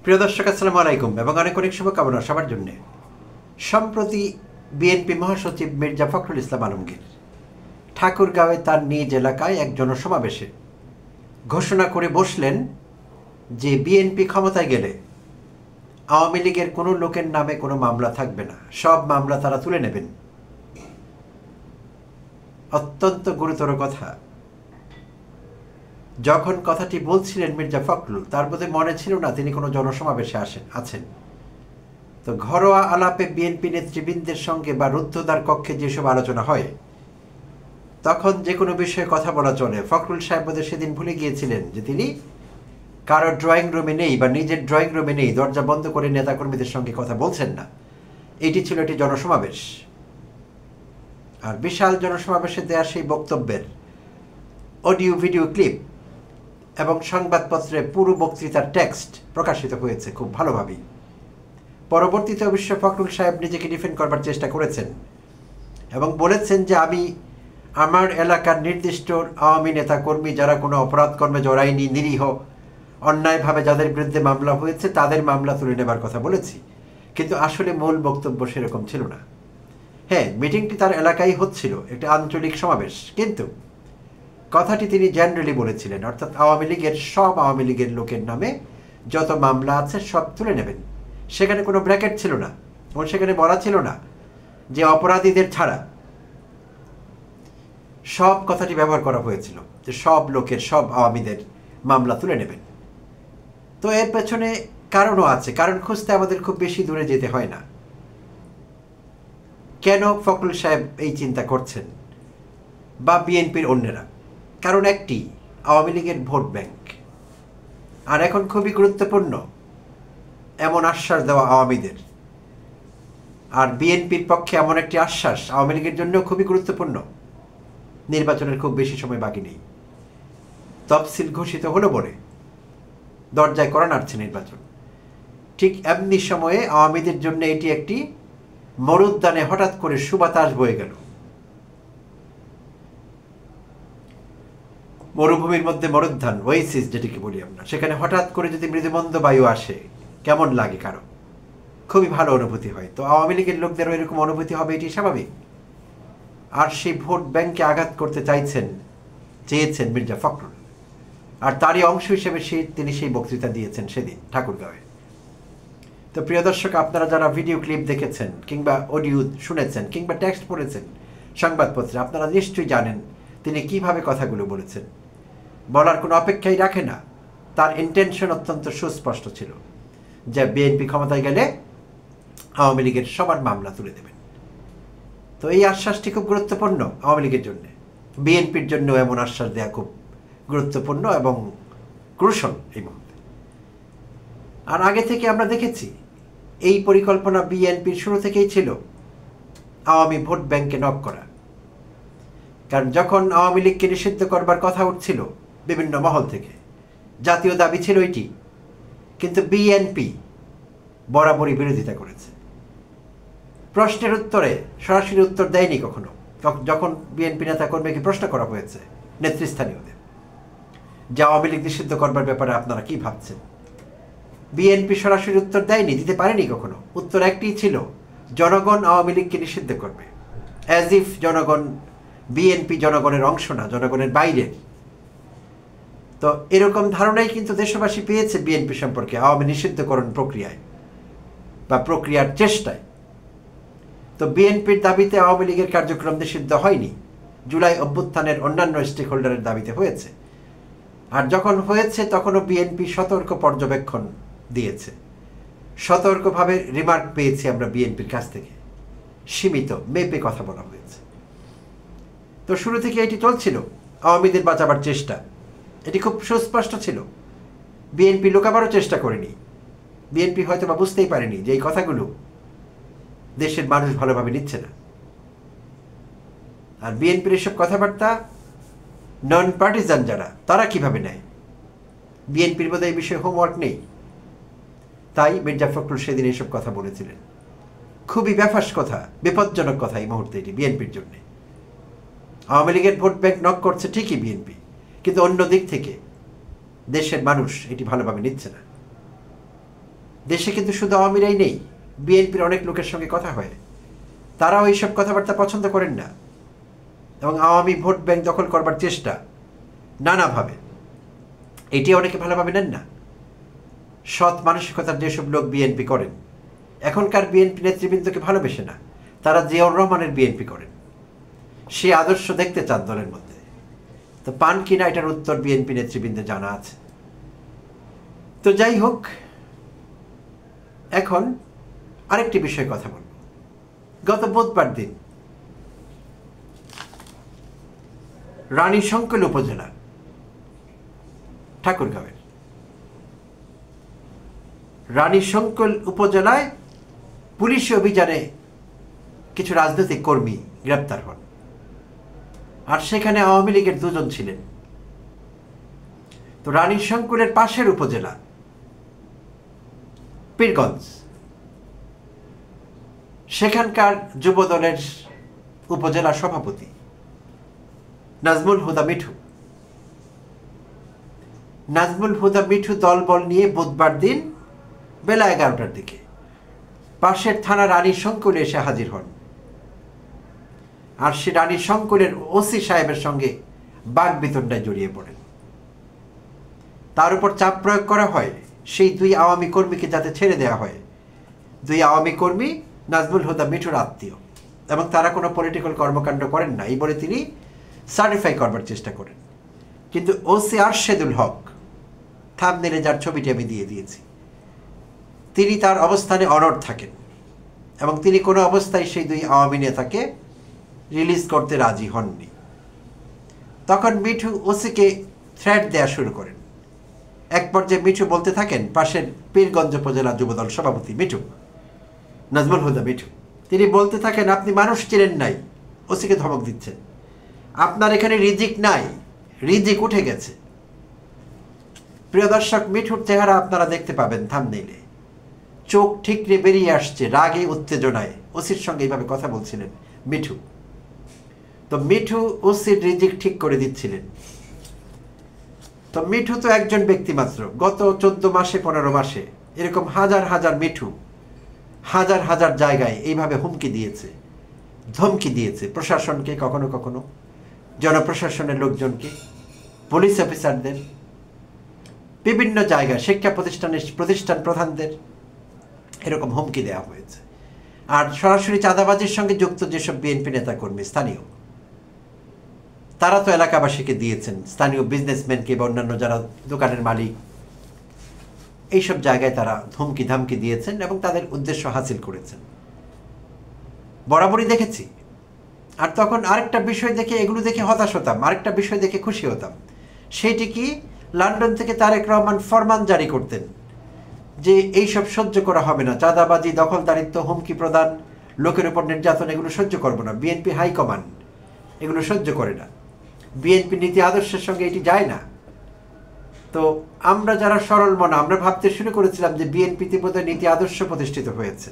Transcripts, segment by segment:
প্রিয় দর্শক আসসালামু আলাইকুম এবং অনেক অনেক শুভকামনা সবার জন্য। সম্প্রতি বিএনপি মহাসচিব মির্জা ফখরুল ইসলাম আলমগীর ঠাকুরগাঁওয়ে তার নিজ এলাকায় এক জনসমাবেশে ঘোষণা করে বসলেন যে বিএনপি ক্ষমতায় গেলে আওয়ামী লীগের কোনো লোকের নামে কোনো মামলা থাকবে না, সব মামলা তারা তুলে নেবেন। অত্যন্ত গুরুতর কথা। যখন কথাটি বলছিলেন মির্জা ফখরুল, তার বোধহয় মনে ছিল না তিনি কোনো জনসমাবেশে আছেন। তো ঘরোয়া আলাপে বিএনপি নেতৃবৃন্দের সঙ্গে বা রুদ্ধদ্বার কক্ষে যেসব আলোচনা হয়, তখন যে কোনো বিষয়ে কথা বলা চলে। ফখরুল সাহেব বোধহয় সেদিন ভুলে গিয়েছিলেন যে তিনি কারো ড্রয়িং রুমে নেই বা নিজের ড্রয়িং রুমে নেই, দরজা বন্ধ করে নেতাকর্মীদের সঙ্গে কথা বলছেন না। এটি ছিল একটি জনসমাবেশ। আর বিশাল জনসমাবেশে দেওয়া সেই বক্তব্যের অডিও ভিডিও ক্লিপ এবং সংবাদপত্রে পুরো বক্তৃতার টেক্সট প্রকাশিত হয়েছে খুব ভালোভাবেই। পরবর্তীতে অবশ্য ফখরুল সাহেব নিজেকে ডিফেন্ড করবার চেষ্টা করেছেন এবং বলেছেন যে আমি আমার এলাকার নির্দিষ্ট আওয়ামী নেতা কর্মী যারা কোনো অপরাধ কর্মে জড়ায়নি, নিরীহ, অন্যায়ভাবে যাদের বিরুদ্ধে মামলা হয়েছে তাদের মামলা তুলে নেবার কথা বলেছি। কিন্তু আসলে মূল বক্তব্য সেরকম ছিল না। হ্যাঁ, মিটিংটি তার এলাকায় হচ্ছিল, একটা আঞ্চলিক সমাবেশ, কিন্তু কথাটি তিনি জেনারেলি বলেছিলেন, অর্থাৎ আওয়ামী লীগের লোকের নামে যত মামলা আছে সব তুলে নেবেন। সেখানে কোনো ব্র্যাকেট ছিল না এবং সেখানে বলা ছিল না যে অপরাধীদের ছাড়া। সব কথাটি ব্যবহার করা হয়েছিল যে সব আওয়ামীদের মামলা তুলে নেবেন। তো এর পেছনে কারণও আছে, কারণ খুঁজতে আমাদের খুব বেশি দূরে যেতে হয় না। কেন ফখরুল সাহেব এই চিন্তা করছেন বা বিএনপির অন্যরা? কারণ একটি, আওয়ামী লীগের ভোট ব্যাংক। আর এখন খুবই গুরুত্বপূর্ণ এমন আশ্বাস দেওয়া আওয়ামীদের, আর বিএনপির পক্ষে এমন একটি আশ্বাস আওয়ামী লীগের জন্য খুবই গুরুত্বপূর্ণ। নির্বাচনের খুব বেশি সময় বাকি নেই, তফসিল ঘোষিত হলো বলে দরজায় কড়া নাড়ছে নির্বাচন। ঠিক এমনি সময়ে আওয়ামীদের জন্য এটি একটি মরুদ্যানে হঠাৎ করে সুবাতাস বয়ে গেল। মরুভূমির মধ্যে মরুদ্যান, ওয়েসিস যেটিকে বলি আমরা, সেখানে হঠাৎ করে যদি মৃদুমন্দ বায়ু আসে কেমন লাগে কারো? খুবই ভালো অনুভূতি হয়। তো আওয়ামী লীগের লোকদেরও এরকম অনুভূতি হবে, এটি স্বাভাবিক। আর সেই ভোট ব্যাংকে আঘাত করতে চেয়েছেন মির্জা ফখরুল, আর তারই অংশ হিসেবে তিনি সেই বক্তৃতা দিয়েছেন সেদিন ঠাকুরগাঁওয়ে। তো প্রিয় দর্শক, আপনারা যারা ভিডিও ক্লিপ দেখেছেন কিংবা অডিও শুনেছেন কিংবা টেক্সট পড়েছেন সংবাদপত্রে, আপনারা নিশ্চয়ই জানেন তিনি কিভাবে কথাগুলো বলেছেন। বলার কোনো অপেক্ষাই রাখে না। তার ইন্টেনশন অত্যন্ত সুস্পষ্ট ছিল যে বিএনপি ক্ষমতায় গেলে আওয়ামী লীগের সবার মামলা তুলে দেবেন। তো এই আশ্বাসটি খুব গুরুত্বপূর্ণ আওয়ামী লীগের জন্য। বিএনপির জন্য এমন আশ্বাস দেওয়া খুব গুরুত্বপূর্ণ এবং ক্রুশাল এই মুহূর্তে। আর আগে থেকে আমরা দেখেছি এই পরিকল্পনা বিএনপির শুরু থেকেই ছিল, আওয়ামী ভোট ব্যাংকে নক করা। কারণ যখন আওয়ামী লীগকে নিষিদ্ধ করবার কথা উঠছিল বিভিন্ন মহল থেকে, জাতীয় দাবি ছিল এটি, কিন্তু বিএনপি বরাবরই বিরোধিতা করেছে। প্রশ্নের উত্তরে সরাসরি উত্তর দেয়নি কখনো। যখন বিএনপি নেতা কর্মীকে প্রশ্ন করা হয়েছে নেতৃস্থানীয়দের যে আওয়ামী লীগ নিষিদ্ধ করবার ব্যাপারে আপনারা কি ভাবছেন, বিএনপি সরাসরি উত্তর দেয়নি, দিতে পারেনি কখনো। উত্তর একটিই ছিল, জনগণ আওয়ামী লীগকে নিষিদ্ধ করবে, অ্যাজ ইফ বিএনপি জনগণের অংশ না, জনগণের বাইরে। তো এরকম ধারণাই কিন্তু দেশবাসী পেয়েছে বিএনপি সম্পর্কে আওয়ামী নিষিদ্ধকরণ প্রক্রিয়ায় বা প্রক্রিয়ার চেষ্টায়। তো বিএনপির দাবিতে আওয়ামী লীগের কার্যক্রম নিষিদ্ধ হয়নি, জুলাই অভ্যুত্থানের অন্যান্য স্টেক হোল্ডারের দাবিতে হয়েছে। আর যখন হয়েছে তখনও বিএনপি সতর্ক পর্যবেক্ষণ দিয়েছে, সতর্কভাবে রিমার্ক পেয়েছি আমরা বিএনপির কাছ থেকে, সীমিত মেপে কথা বলা হয়েছে। তো শুরু থেকে এটি চলছিল, আওয়ামীদের বাঁচাবার চেষ্টা, এটি খুব সুস্পষ্ট ছিল। বিএনপি লুকাবারও চেষ্টা করেনি। বিএনপি হয়তো বা বুঝতেই পারেনি যে এই কথাগুলো দেশের মানুষ ভালোভাবে নিচ্ছে না। আর বিএনপির এসব কথাবার্তা নন পার্টিজান যারা, তারা কিভাবে নেয়? বিএনপির বোধহয় এই বিষয়ে হোমওয়ার্ক নেই। তাই মির্জা ফখরুল সেদিন এইসব কথা বলেছিলেন। খুবই ব্যাফাস কথা, বিপজ্জনক কথা এই মুহূর্তে এটি বিএনপির জন্য। আওয়ামী লীগের ভোট ব্যাংক নক করছে ঠিকই বিএনপি, কিন্তু অন্য দিক থেকে দেশের মানুষ এটি ভালোভাবে নিচ্ছে না। দেশে কিন্তু শুধু আওয়ামীরাই নেই, বিএনপির অনেক লোকের সঙ্গে কথা হয়, তারাও এইসব কথাবার্তা পছন্দ করেন না, এবং আওয়ামী ভোট ব্যাংক দখল করবার চেষ্টা নানাভাবে, এটি অনেকে ভালোভাবে নেন না। সৎ মানসিকতার যেসব লোক বিএনপি করেন, এখনকার বিএনপি নেতৃবৃন্দকে ভালোবেসে না, তারা জিয়াউর রহমানের বিএনপি করেন, সে আদর্শ দেখতে চান দলের মধ্যে। তো পান কিনা এটার উত্তর বিএনপি নেতৃবৃন্দে জানা আছে। তো যাই হোক, এখন আরেকটি বিষয়ে কথা বলব। গত বুধবার দিন রানীশঙ্কল উপজেলা ঠাকুরগাঁওয়ের রানীশঙ্কল উপজেলায় পুলিশি অভিযানে কিছু রাজনৈতিক কর্মী গ্রেপ্তার হন, আর সেখানে আওয়ামী লীগের 2 জন ছিলেন। তো রানীশঙ্কলের পাশের উপজেলা পীরগঞ্জ, সেখানকার যুব দলের উপজেলা সভাপতি নাজমুল হুদা মিঠু দলবল নিয়ে বুধবার দিন বেলা 11টার দিকে পাশের থানা রানীশঙ্কলে এসে হাজির হন, আর সে রানীশঙ্কলের ওসি সাহেবের সঙ্গে বাগবিতণ্ডায় জড়িয়ে পড়েন। তার উপর চাপ প্রয়োগ করা হয় সেই 2 আওয়ামী কর্মীকে যাতে ছেড়ে দেওয়া হয়। 2 আওয়ামী কর্মী নাজমুল হুদা মিঠুর আত্মীয়, এবং তারা কোনো পলিটিক্যাল কর্মকাণ্ড করেন না এই বলে তিনি সার্টিফাই করবার চেষ্টা করেন। কিন্তু ওসি আরশেদুল হক, থাম্বনেইলে যার ছবিটি আমি দিয়ে দিয়েছি, তিনি তার অবস্থানে অনড় থাকেন, এবং তিনি কোনো অবস্থায় সেই 2 আওয়ামী নেতাকে রিলিজ করতে রাজি হননি। তখন মিঠু ওসিকে থ্রেট দেওয়া শুরু করেন। এক পর্যায়ে মিঠু বলতে থাকেন, পাশের পীরগঞ্জ উপজেলা যুবদল সভাপতি নাজমুল হুদা মিঠু, তিনি বলতে থাকেন, আপনি মানুষ চিনেন নাই, ওসিকে ধমক দিচ্ছেন, আপনার এখানে রিজিক নাই, রিজিক উঠে গেছে। প্রিয় দর্শক, মিঠুর চেহারা আপনারা দেখতে পাবেন থাম্বনেইলে, চোখ ঠিকরে বেরিয়ে আসছে রাগে উত্তেজনায়, ওসির সঙ্গে এইভাবে কথা বলছিলেন মিঠু। তো মিঠু ওসির রিজিক ঠিক করে দিচ্ছিলেন। তো মিঠু তো একজন ব্যক্তি মাত্র, গত 14 মাসে 15 মাসে এরকম হাজার হাজার মিঠু হাজার হাজার জায়গায় এইভাবে হুমকি দিয়েছে, ধমকি দিয়েছে প্রশাসনকে, কখনো কখনো জনপ্রশাসনের লোকজনকে, পুলিশ অফিসারদের, বিভিন্ন জায়গায় শিক্ষা প্রতিষ্ঠান প্রধানদের এরকম হুমকি দেওয়া হয়েছে। আর সরাসরি চাঁদাবাজির সঙ্গে যুক্ত যেসব বিএনপি নেতাকর্মী স্থানীয়, তারা তো এলাকাবাসীকে দিয়েছেন, স্থানীয় বিজনেসম্যানকে বা অন্যান্য যারা দোকানের মালিক, এইসব জায়গায় তারা ধমকি ধামকি দিয়েছেন এবং তাদের উদ্দেশ্য হাসিল করেছেন, বরাবরই দেখেছি। আর তখন আরেকটা বিষয় দেখে, এগুলো দেখে হতাশ হতাম, আরেকটা বিষয় দেখে খুশি হতাম। সেইটি কি, লন্ডন থেকে তারেক রহমান ফরমান জারি করতেন যে এইসব সহ্য করা হবে না, চাঁদাবাজি, দখলদারিত্ব, হুমকি প্রদান, লোকের উপর নির্যাতন, এগুলো সহ্য করবো না। বিএনপি হাইকমান্ড এগুলো সহ্য করে না, বিএনপি নীতি আদর্শের সঙ্গে এটি যায় না। তো আমরা যারা সরল মনা, আমরা ভাবতে শুরু করেছিলাম যে বিএনপিতে বোধহয় নীতি আদর্শ প্রতিষ্ঠিত হয়েছে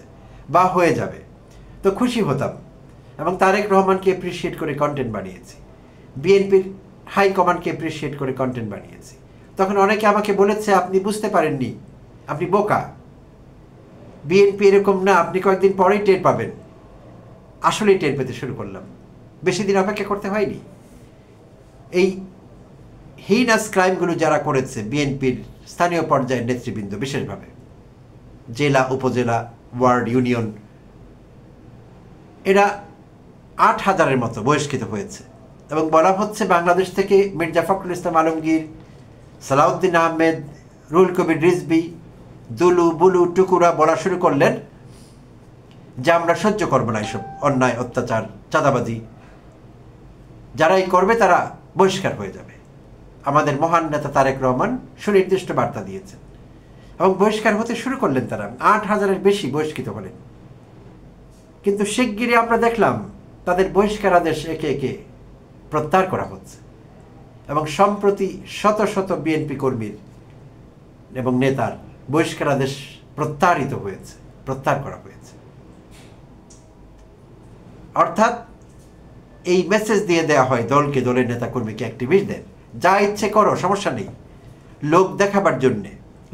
বা হয়ে যাবে, তো খুশি হতাম এবং তারেক রহমানকে অ্যাপ্রিসিয়েট করে কন্টেন্ট বানিয়েছি, বিএনপির হাইকমান্ডকে অ্যাপ্রিসিয়েট করে কন্টেন্ট বানিয়েছি। তখন অনেকে আমাকে বলেছে, আপনি বুঝতে পারেননি, আপনি বোকা, বিএনপি এরকম না, আপনি কয়েকদিন পরেই টের পাবেন। আসলেই টের পেতে শুরু করলাম, বেশি দিন অপেক্ষা করতে হয়নি। এই হিনাস ক্রাইমগুলো যারা করেছে বিএনপির স্থানীয় পর্যায়ের নেতৃবৃন্দ, বিশেষভাবে জেলা, উপজেলা, ওয়ার্ড, ইউনিয়ন, এরা 8,000-এর মতো বহিষ্কৃত হয়েছে। এবং বলা হচ্ছে বাংলাদেশ থেকে মির্জা ফখরুল ইসলাম আলমগীর, সালাউদ্দিন আহমেদ, রুহুল কবির রিজভী, দুলু, বুলু, টুকুরা বলা শুরু করলেন যে আমরা সহ্য করবো না এসব অন্যায়, অত্যাচার, চাঁদাবাজি, যারাই করবে তারা বহিষ্কার হয়ে যাবে। আমাদের মহান নেতা তারেক রহমান সুনির্দিষ্ট বার্তা দিয়েছেন এবং বহিষ্কার হতে শুরু করলেন তারা। 8,000-এর বেশি বহিষ্কৃত হলেন। কিন্তু শিগগিরই আমরা দেখলাম তাদের বহিষ্কার আদেশ একে একে প্রত্যাহার করা হচ্ছে এবং সম্প্রতি শত শত বিএনপি কর্মীর এবং নেতার বহিষ্কার আদেশ প্রত্যাহার করা হয়েছে। অর্থাৎ এই মেসেজ দিয়ে দেওয়া হয় দলকে, দলের নেতা কর্মীকে, অ্যাক্টিভিস্টদের, যা ইচ্ছে করো, সমস্যা নেই, লোক দেখাবার জন্যে,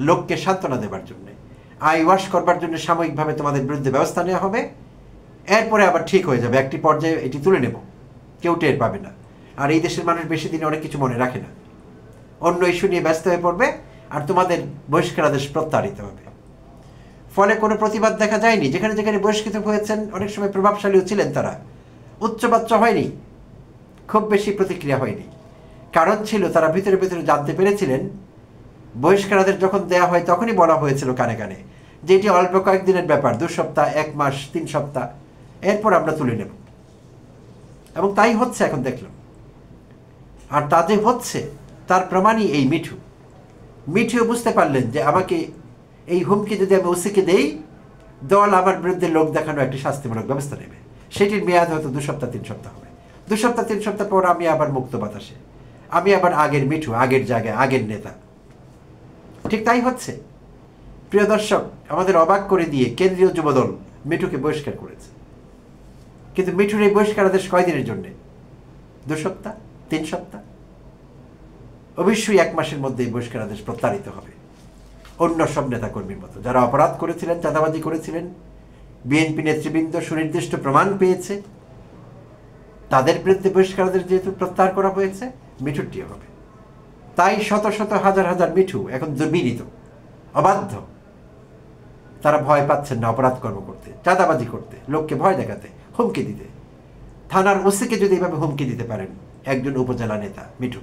লোককে সান্ত্বনা দেবার জন্যে, আই ওয়াশ করবার জন্য সাময়িকভাবে তোমাদের বিরুদ্ধে ব্যবস্থা নেওয়া হবে, এরপরে আবার ঠিক হয়ে যাবে, একটি পর্যায়ে এটি তুলে নেব, কেউ টের পাবে না। আর এই দেশের মানুষ বেশি দিন অনেক কিছু মনে রাখে না, অন্য ইস্যু নিয়ে ব্যস্ত হয়ে পড়বে, আর তোমাদের বহিষ্কারাদেশ প্রত্যাহারিত হবে। ফলে কোনো প্রতিবাদ দেখা যায়নি। যেখানে যেখানে বহিষ্কৃত হয়েছেন অনেক সময় প্রভাবশালীও ছিলেন, তারা উচ্চবাচ্য হয়নি, খুব বেশি প্রতিক্রিয়া হয়নি। কারণ ছিল তারা ভিতরে ভিতরে জানতে পেরেছিলেন বহিষ্কারাদেশ যখন দেওয়া হয় তখনই বলা হয়েছিল কানে কানে যে এটি অল্প কয়েকদিনের ব্যাপার, 2 সপ্তাহ, 1 মাস, 3 সপ্তাহ, এরপর আমরা তুলে নেব। এবং তাই হচ্ছে এখন দেখলাম। আর তা যে হচ্ছে তার প্রমাণই এই মিঠু বুঝতে পারলেন যে আমাকে এই হুমকি যদি আমি ওসিকে দেই, দল আমার বিরুদ্ধে লোক দেখানো একটি শাস্তিমূলক ব্যবস্থা নেবে। সেটির মেয়াদ হয়তো 2 সপ্তাহ 3 সপ্তাহ হবে। 2 সপ্তাহ 3 সপ্তাহ পর আমি আবার মুক্ত বাতাসে, আমি আবার আগের মিঠু, আগের জায়গায়, আগের নেতা। ঠিক তাই হচ্ছে। প্রিয় দর্শক, আমাদের অবাক করে দিয়ে কেন্দ্রীয় যুবদল মিঠুকে বহিষ্কার করেছে। কিন্তু মিঠুর এই বহিষ্কারাদেশ কয়দিনের জন্য? 2 সপ্তাহ, 3 সপ্তাহ? অবশ্যই 1 মাসের মধ্যে এই বহিষ্কারাদেশ প্রত্যাহারিত হবে। অন্য সব নেতাকর্মীর মতো যারা অপরাধ করেছিলেন, চাঁদাবাজি করেছিলেন, বিএনপি নেতৃবৃন্দ সুনির্দিষ্ট প্রমাণ পেয়েছে, তাদের বিরুদ্ধে বহিষ্কারাদেশ যেহেতু প্রত্যাহার করা হয়েছে, মিঠুরটিও হবে। তাই শত শত হাজার হাজার মিঠু এখন দুর্বিনীত, অবাধ্য। তারা ভয় পাচ্ছেন না অপরাধ কর্ম করতে, চাঁদাবাজি করতে, লোককে ভয় দেখাতে, হুমকি দিতে। থানার ওসিকে যদি এভাবে হুমকি দিতে পারেন একজন উপজেলা নেতা মিঠু,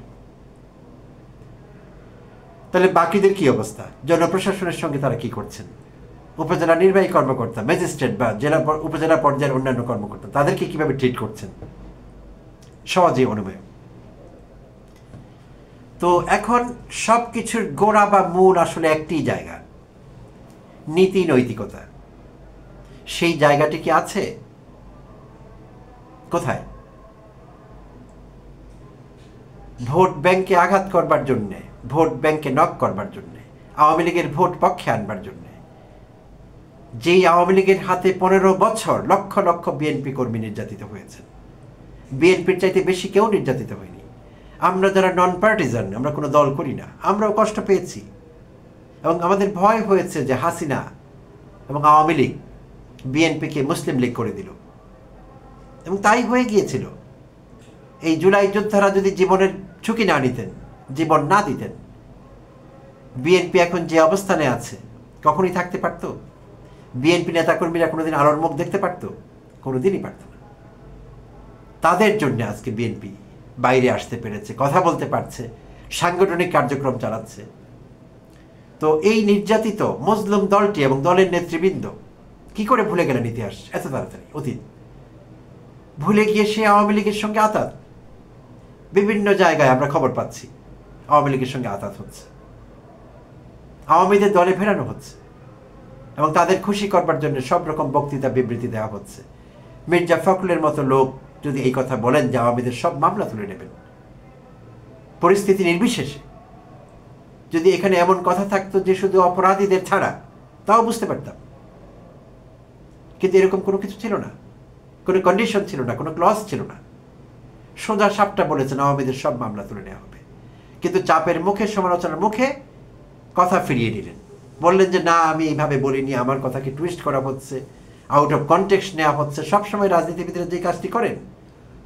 তাহলে বাকিদের কি অবস্থা? জনপ্রশাসনের সঙ্গে তারা কি করছেন? উপজেলা নির্বাহী কর্মকর্তা, ম্যাজিস্ট্রেট বা জেলা উপজেলা পর্যায়ের অন্যান্য কর্মকর্তা, তাদেরকে কিভাবে ট্রিট করছেন? সহজে অনুভব। তো এখন সব কিছুর গোড়া বা মূল আসলে একটি জায়গা, নীতি নৈতিকতা। সেই জায়গাটি কি আছে? কোথায়? ভোট ব্যাংকে আঘাত করবার জন্যে, ভোট ব্যাংকে নক করবার জন্যে, আওয়ামী লীগের ভোট পক্ষে আনবার জন্যে, যেই আওয়ামী লীগের হাতে 15 বছর লক্ষ লক্ষ বিএনপি কর্মী নির্যাতিত হয়েছে। বিএনপির চাইতে বেশি কেউ নির্যাতিত হয়নি। আমরা যারা নন পার্টিজান, আমরা কোনো দল করি না, আমরাও কষ্ট পেয়েছি। এবং আমাদের ভয় হয়েছে যে হাসিনা এবং আওয়ামী লীগ বিএনপিকে মুসলিম লীগ করে দিল, এবং তাই হয়ে গিয়েছিল। এই জুলাই যোদ্ধারা যদি জীবনের ঝুঁকি না নিতেন, জীবন না দিতেন, বিএনপি এখন যে অবস্থানে আছে কখনই থাকতে পারত? বিএনপি নেতাকর্মীরা কোনোদিন আলোর মুখ দেখতে পারত? কোনোদিনই পারত না। তাদের জন্য আজকে বিএনপি বাইরে আসতে পেরেছে, কথা বলতে পারছে, সাংগঠনিক কার্যক্রম চালাচ্ছে। তো এই নির্যাতিত মজলুম দলটি এবং দলের নেতৃবৃন্দ কি করে ভুলে গেলেন ইতিহাস এত তাড়াতাড়ি? অতীত ভুলে গিয়ে সে আওয়ামী লীগের সঙ্গে আঁতাত। বিভিন্ন জায়গায় আমরা খবর পাচ্ছি আওয়ামী লীগের সঙ্গে আঁতাত হচ্ছে, আওয়ামীদের দলে ফেরানো হচ্ছে, এবং তাদের খুশি করবার জন্য সব রকম বক্তৃতা বিবৃতি দেওয়া হচ্ছে। মির্জা ফখরুলের মতো লোক যদি এই কথা বলেন যে আওয়ামীদের সব মামলা তুলে নেবেন পরিস্থিতি নির্বিশেষে, যদি এখানে এমন কথা থাকতো যে শুধু অপরাধীদের ছাড়া, তাও বুঝতে পারতাম। কিন্তু এরকম কোনো কিছু ছিল না, কোনো কন্ডিশন ছিল না, কোনো ক্লজ ছিল না। সোজা সাপটা বলেছেন আওয়ামীদের সব মামলা তুলে নেওয়া হবে। কিন্তু চাপের মুখে, সমালোচনার মুখে কথা ফিরিয়ে নিলেন, বললেন যে না, আমি এইভাবে বলিনি, আমার কথাকে টুইস্ট করা হচ্ছে, আউট অফ কনটেক্সট নেওয়া হচ্ছে। সবসময় রাজনীতিবিদরা যে কাজটি করেন,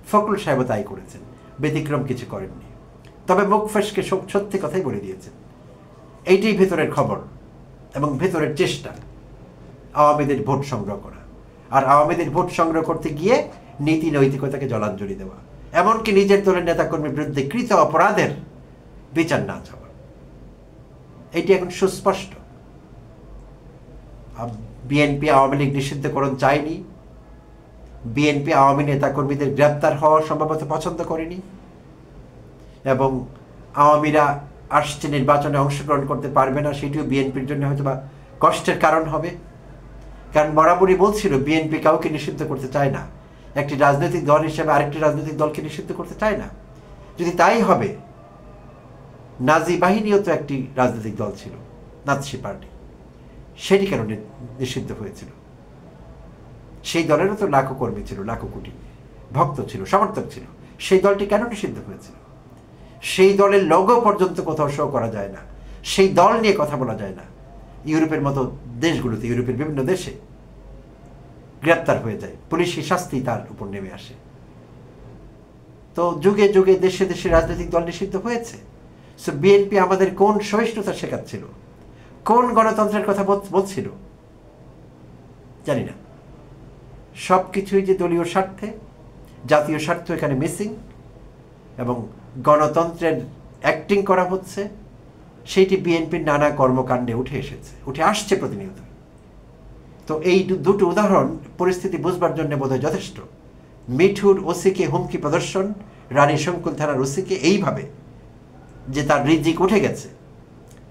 ফখরুল সাহেব তাই করেছেন, ব্যতিক্রম কিছু করেননি। তবে মুখ ফসকে সত্যি কথাই বলে দিয়েছেন। এইটাই ভেতরের খবর এবং ভেতরের চেষ্টা, আওয়ামীদের ভোট সংগ্রহ করা, আর আওয়ামীদের ভোট সংগ্রহ করতে গিয়ে নীতি নৈতিকতাকে জলাঞ্জলি দেওয়া, এমনকি নিজের দলের নেতাকর্মীর বিরুদ্ধে কৃত অপরাধের বিচার না চাওয়া। এটি এখন সুস্পষ্ট। বিএনপি আওয়ামী লীগ নিষিদ্ধকরণ চায়নি, বিএনপি আওয়ামী নেতাকর্মীদের গ্রেপ্তার হওয়া সম্ভবত পছন্দ করেনি, এবং আওয়ামীরা আসছে নির্বাচনে অংশগ্রহণ করতে পারবে না, সেটিও বিএনপির জন্য হয়তো বা কষ্টের কারণ হবে। কারণ বরাবরই বলছিল বিএনপি কাউকে নিষিদ্ধ করতে চায় না, একটি রাজনৈতিক দল হিসেবে আরেকটি রাজনৈতিক দলকে নিষিদ্ধ করতে চায় না। যদি তাই হবে, নাজি বাহিনীও তো একটি রাজনৈতিক দল ছিল, নাৎসি পার্টি, সেটি কেন নিষিদ্ধ হয়েছিল? সেই দলেরও তো লাখো কর্মী ছিল, লাখো কোটি ভক্ত ছিল, সমর্থক ছিল। সেই দলটি কেন নিষিদ্ধ হয়েছিল? সেই দলের লোগো পর্যন্ত কোথাও শো করা যায় না, সেই দল নিয়ে কথা বলা যায় না, ইউরোপের মতো দেশগুলোতে, ইউরোপের বিভিন্ন দেশে গ্রেপ্তার হয়ে যায়, পুলিশি শাস্তি তার উপর নেমে আসে। তো যুগে যুগে দেশে দেশে রাজনৈতিক দল নিষিদ্ধ হয়েছে। সো বিএনপি আমাদের কোন সহিষ্ণুতা শেখাচ্ছিল, কোন গণতন্ত্রের কথা বলছিল জানি না। সব কিছুই যে দলীয় স্বার্থে, জাতীয় স্বার্থ এখানে মিসিং, এবং গণতন্ত্রের অ্যাক্টিং করা হচ্ছে, সেইটি বিএনপির নানা কর্মকাণ্ডে উঠে আসছে প্রতিনিয়ত। তো এই দুটো উদাহরণ পরিস্থিতি বুঝবার জন্য বোধহয় যথেষ্ট। মিঠুর ওসিকে হুমকি প্রদর্শন, রানী শঙ্কুল থানার ওসিকে, এইভাবে যে তার রিজিক উঠে গেছে,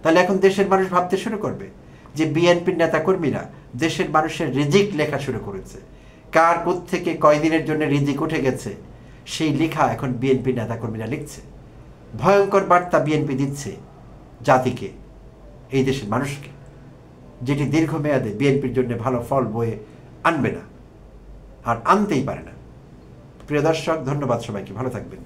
তাহলে এখন দেশের মানুষ ভাবতে শুরু করবে যে বিএনপির নেতাকর্মীরা দেশের মানুষের রিজিক লেখা শুরু করেছে। কার কোত্থেকে কয়দিনের জন্য রিজিক উঠে গেছে সেই লেখা এখন বিএনপি নেতাকর্মীরা লিখছে। ভয়ঙ্কর বার্তা বিএনপি দিচ্ছে জাতিকে, এই দেশের মানুষকে, যেটি দীর্ঘমেয়াদে বিএনপির জন্য ভালো ফল বয়ে আনবে না, আর আনতেই পারে না। প্রিয় দর্শক, ধন্যবাদ সবাইকে, ভালো থাকবেন।